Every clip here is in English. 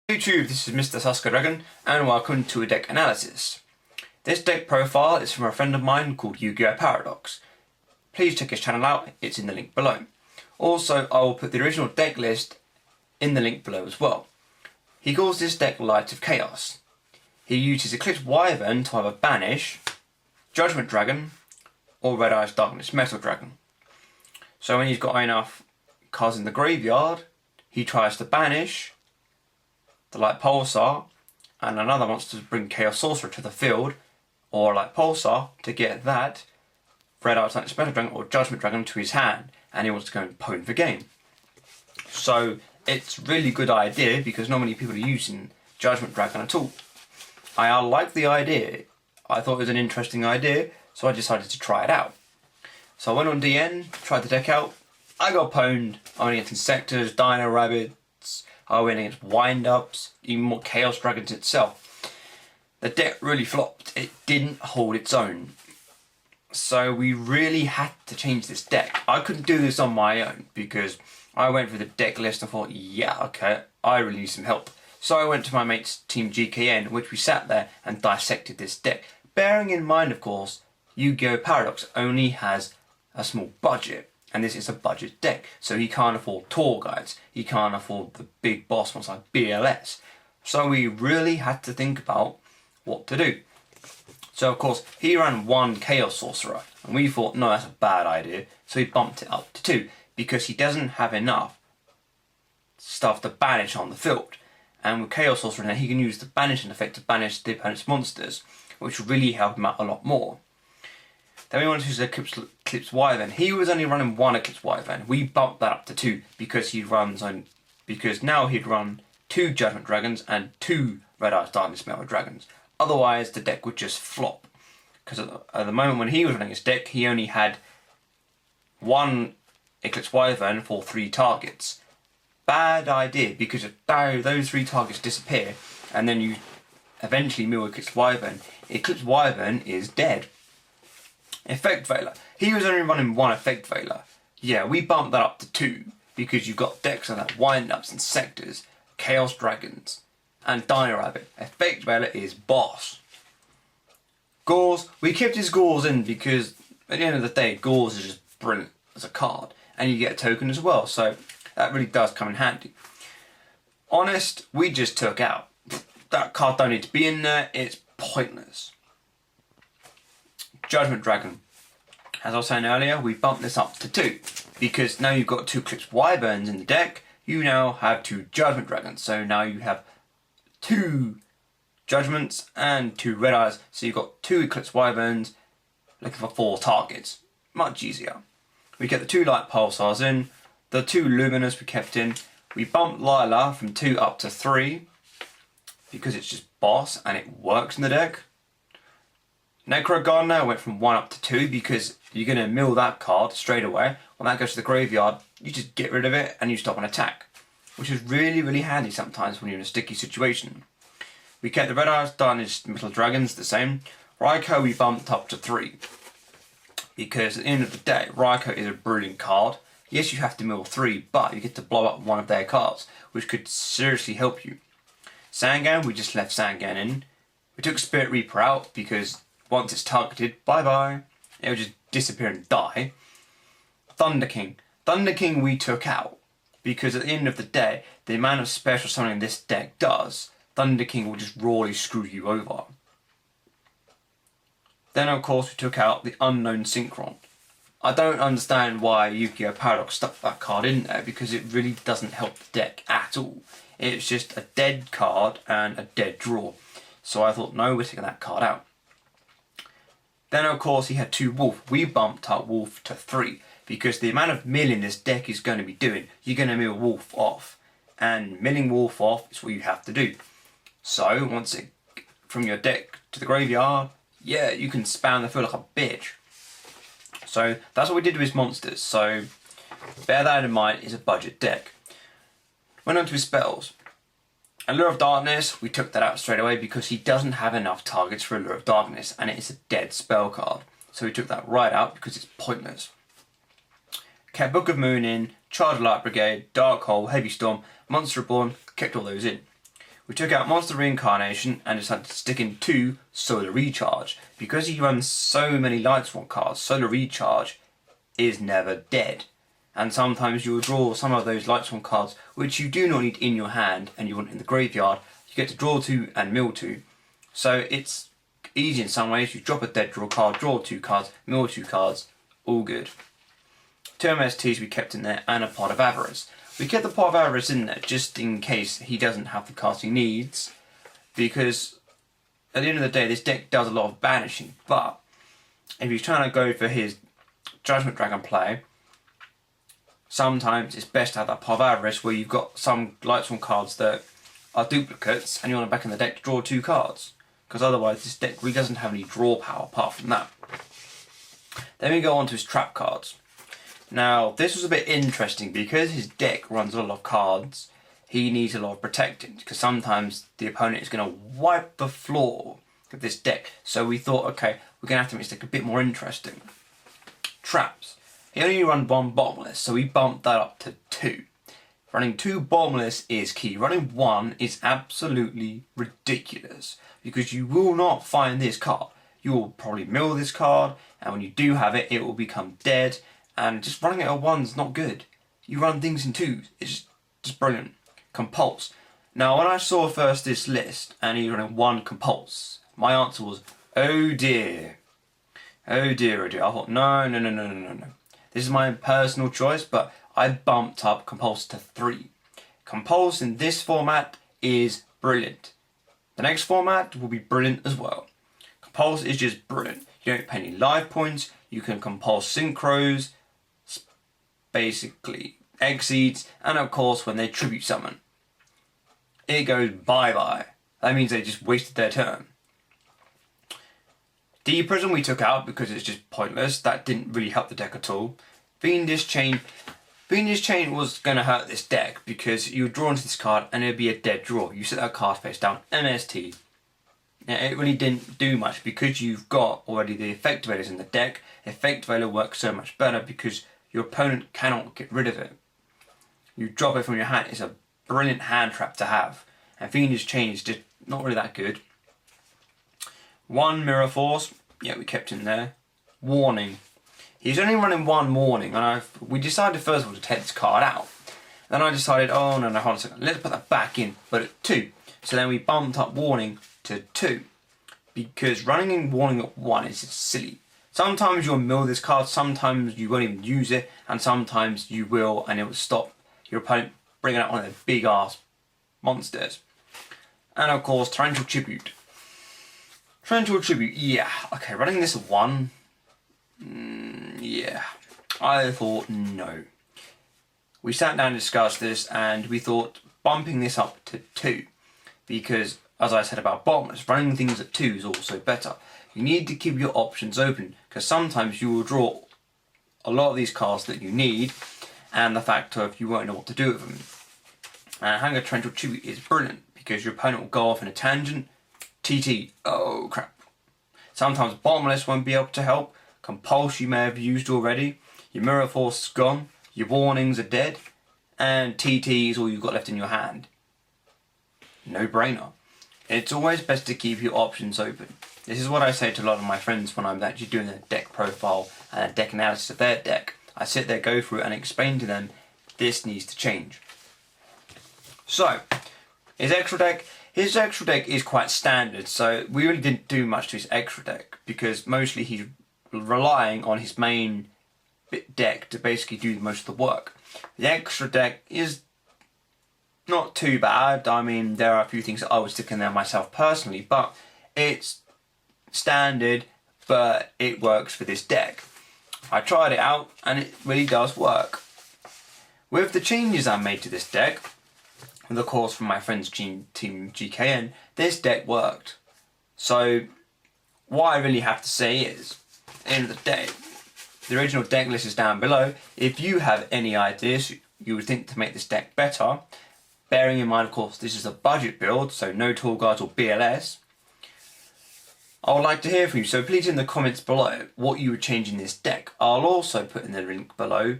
YouTube, this is Mr. Disscusion Dragon, and welcome to a deck analysis. This deck profile is from a friend of mine called Yugiohparadox. Please check his channel out, it's in the link below. Also, I will put the original deck list in the link below as well. He calls this deck Light of Chaos. He uses Eclipse Wyvern to either banish Judgment Dragon or Red Darkness Metal Dragon. So when he's got enough cards in the graveyard, he tries to banish the Lightpulsar and another monster to bring Chaos Sorcerer to the field, or Lightpulsar to get that Red Darkness Metal Dragon or Judgment Dragon to his hand, and he wants to go and pwn the game. So it's a really good idea because not many people are using Judgment Dragon at all. I like the idea. I thought it was an interesting idea, so I decided to try it out. So I went on DN, tried the deck out. I got pwned. I went against Insectors, Dino Rabbits, I went against Wind-Ups, even more Chaos Dragons itself. The deck really flopped. It didn't hold its own. So we really had to change this deck. I couldn't do this on my own because I went through the deck list and thought, yeah, okay, I really need some help. So I went to my mate's team GKN, which we sat there and dissected this deck. Bearing in mind, of course, Yugiohparadox only has a small budget. And this is a budget deck, so he can't afford tour guides, he can't afford the big boss ones like BLS. So we really had to think about what to do. So of course, he ran one Chaos Sorcerer, and we thought, no, that's a bad idea, so he bumped it up to 2, because he doesn't have enough stuff to banish on the field. And with Chaos Sorcerer now, he can use the banishing effect to banish the opponent's monsters, which will really help him out a lot more. Then we wanted to use Eclipse Wyvern. He was only running one Eclipse Wyvern. We bumped that up to 2 because now he'd run 2 Judgment Dragons and 2 Red Darkness Metal Dragons. Otherwise, the deck would just flop. Because at the moment when he was running his deck, he only had 1 Eclipse Wyvern for 3 targets. Bad idea, because if those 3 targets disappear, and then you eventually mill Eclipse Wyvern is dead. Effect Veiler. He was only running 1 Effect Veiler. Yeah, we bumped that up to 2 because you've got decks like Wind-Ups, Insectors, Chaos Dragons, and Dino Rabbit. Effect Veiler is boss. Gorz. We kept his Gorz in because at the end of the day, Gorz is just brilliant as a card, and you get a token as well, so that really does come in handy. Honest, we just took out. That card don't need to be in there. It's pointless. Judgment Dragon. As I was saying earlier, we bumped this up to 2 because now you've got 2 Eclipse Wyverns in the deck. You now have 2 Judgment Dragons, so now you have 2 Judgments and 2 Red Eyes. So you've got 2 Eclipse Wyverns looking for 4 targets. Much easier. We get the 2 Lightpulsars in, the 2 Luminas we kept in. We bumped Lyla from 2 up to 3 because it's just boss and it works in the deck. Necro Gardna went from 1 up to 2 because you're going to mill that card straight away. When that goes to the graveyard, you just get rid of it and you stop an attack. Which is really, really handy sometimes when you're in a sticky situation. We kept the Red Darkness Metal Dragons the same. Ryko we bumped up to 3. Because at the end of the day, Ryko is a brilliant card. Yes, you have to mill 3, but you get to blow up one of their cards, which could seriously help you. Sangan, we just left Sangan in. We took Spirit Reaper out because once it's targeted, bye-bye. It will just disappear and die. Thunder King. Thunder King we took out. Because at the end of the day, the amount of special summoning this deck does, Thunder King will just rawly screw you over. Then of course we took out the Unknown Synchron. I don't understand why Yugiohparadox stuck that card in there because it really doesn't help the deck at all. It's just a dead card and a dead draw. So I thought, no, we're taking that card out. Then of course he had 2 Wulf. We bumped up Wulf to 3 because the amount of milling this deck is going to be doing, you're going to mill Wulf off. And milling Wulf off is what you have to do. So once it from your deck to the graveyard, yeah, you can spam the field like a bitch. So that's what we did with his monsters. So bear that in mind, it's a budget deck. Went on to his spells. Allure of Darkness, we took that out straight away because he doesn't have enough targets for Allure of Darkness and it is a dead spell card. So we took that right out because it's pointless. Kept Book of Moon in, Charge Light Brigade, Dark Hole, Heavy Storm, Monster Reborn, kept all those in. We took out Monster Reincarnation and decided to stick in 2 Solar Recharge. Because he runs so many Lightsworn cards, Solar Recharge is never dead. And sometimes you'll draw some of those Lightsworn cards which you do not need in your hand and you want in the graveyard. You get to draw 2 and mill 2. So it's easy in some ways. You drop a dead draw card, draw 2 cards, mill 2 cards, all good. 2 MSTs we kept in there and a Pot of Avarice. We kept the Pot of Avarice in there just in case he doesn't have the cards he needs, because at the end of the day this deck does a lot of banishing, but if he's trying to go for his Judgment Dragon play, sometimes it's best to have that Pot of Avarice where you've got some Lightsworn cards that are duplicates and you want to back in the deck to draw 2 cards, because otherwise this deck really doesn't have any draw power apart from that. Then we go on to his trap cards. Now, this was a bit interesting because his deck runs a lot of cards. He needs a lot of protecting because sometimes the opponent is going to wipe the floor with this deck. So we thought, okay, we're going to have to make this deck a bit more interesting. Traps. He only run 1 Bottomless, so we bumped that up to 2. Running 2 Bottomless is key. Running 1 is absolutely ridiculous because you will not find this card. You will probably mill this card, and when you do have it, it will become dead. And just running it at 1's not good. You run things in 2s. It's just brilliant. Compulse. Now, when I saw first this list and he running 1 Compulse, my answer was, oh dear. Oh dear, oh dear. I thought, no. This is my personal choice, but I bumped up Compulse to 3. Compulse in this format is brilliant. The next format will be brilliant as well. Compulse is just brilliant. You don't pay any life points. You can compulse synchros, basically exceeds, and of course when they tribute summon, it goes bye-bye. That means they just wasted their turn. D-Prism we took out because it's just pointless. That didn't really help the deck at all. Fiendish Chain. Fiendish Chain was going to hurt this deck because you would draw into this card and it would be a dead draw. You set that card face down, MST. Now, it really didn't do much because you've got already the Effect Veilers in the deck. Effect Veiler works so much better because your opponent cannot get rid of it. You drop it from your hand. It's a brilliant hand trap to have. And Fiendish Chain is just not really that good. 1 Mirror Force. Yeah, we kept him there. Warning. He's only running 1 Warning. And we decided first of all to take this card out. Then I decided, oh no, hold on a second. Let's put that back in, but at 2. So then we bumped up Warning to 2. Because running in Warning at 1 is just silly. Sometimes you'll mill this card, sometimes you won't even use it, and sometimes you will and it will stop your opponent bringing out one of their big ass monsters. And of course, Torrential Tribute. Torrential Tribute, yeah. Okay, running this at 1, yeah. I thought no. We sat down and discussed this and we thought bumping this up to 2. Because, as I said about Bottomless, running things at 2 is also better. You need to keep your options open because sometimes you will draw a lot of these cards that you need and the fact of you won't know what to do with them. And having a Torrential Tribute is brilliant because your opponent will go off in a tangent. TT, oh crap. Sometimes Bottomless won't be able to help. Compulse you may have used already. Your Mirror Force is gone. Your Warnings are dead. And TT is all you've got left in your hand. No brainer. It's always best to keep your options open. This is what I say to a lot of my friends when I'm actually doing a deck profile and a deck analysis of their deck. I sit there, go through it and explain to them, this needs to change. So, his extra deck is quite standard, so we really didn't do much to his extra deck because mostly he's relying on his main deck to basically do most of the work. The extra deck is not too bad. I mean, there are a few things that I would stick in there myself personally, but it's standard, but it works for this deck. I tried it out and it really does work. With the changes I made to this deck, and of course from my friends Team GKN, this deck worked. So what I really have to say is, at the end of the day, the original deck list is down below. If you have any ideas you would think to make this deck better, bearing in mind of course this is a budget build, so no Tall Guards or BLS, I would like to hear from you, so please in the comments below what you would change in this deck. I'll also put in the link below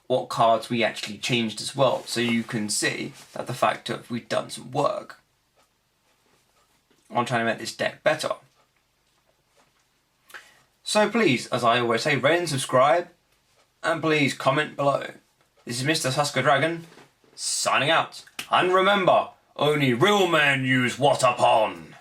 what cards we actually changed as well, so you can see that the fact that we've done some work. on trying to make this deck better. So please, as I always say, rate and subscribe, and please comment below. This is Mr. Tusker Dragon, signing out. And remember, only real men use water pond.